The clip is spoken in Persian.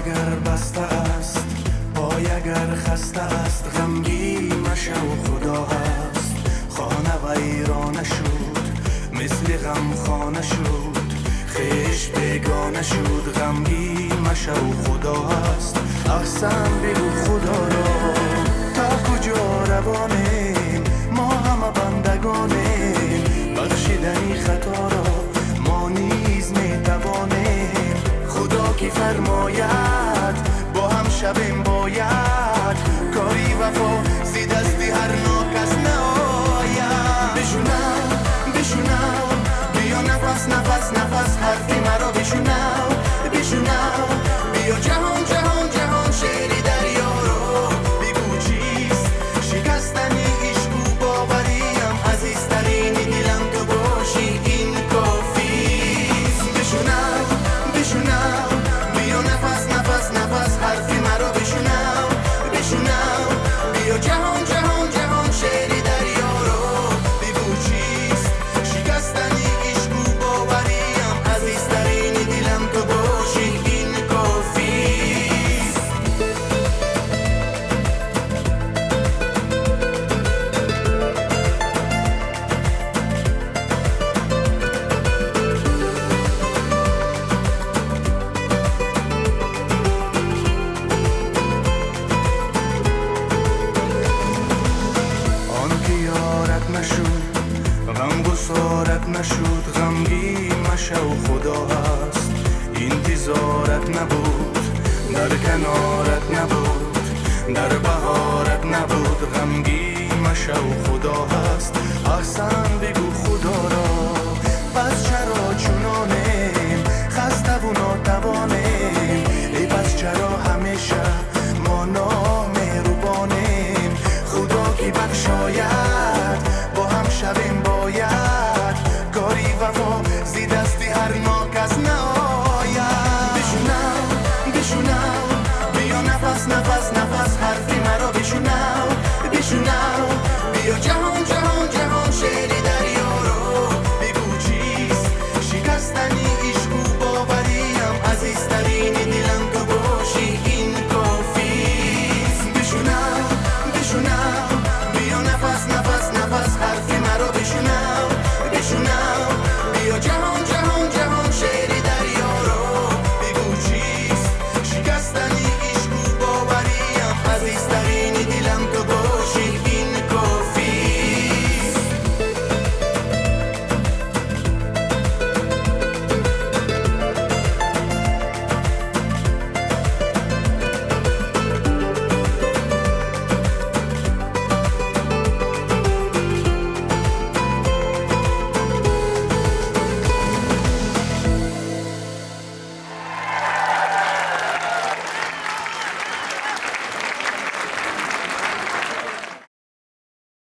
اگر بسته است، پای اگر خسته است، غمگین مشو خدا هست. خانه ویرانه شد، مثل غم خانه شد، خیش بیگانه شد، غمگین مشو خدا هست. احسن بگو خدا را تا کجا روانیم، ما همه بندگانیم، بخشیدنی خطا را ما نیز میتوانیم. خدا کی فرماید با هم شبیم باید، کاری وفا زی دستی هر ناکس نآید. بشونم بشونم بیا نفس نفس نفس حرفی مرا بشونم بشونم، بیا جهان جهان جهان شعری دریا رو بگو چیست شکستنی عشق و باوریم، عزیزترین دلم تو باشی این کافیست. بشونم بشونم بیا نفس نفس نفس حرفی مرا بشونم بشونم، بیا جهان جهان جهان شعری دریا رو بگو چیست شکستنی عشق و باوریم، عزیزترین دلم تو باشی این کافیست. آن که یارت نشد غم گسارت نشد، غمگین مشو خدا هست. انتظارت نبود در کنارت نبود، در بهارت نبود، غمگین مشو خدا هست. احسن بگو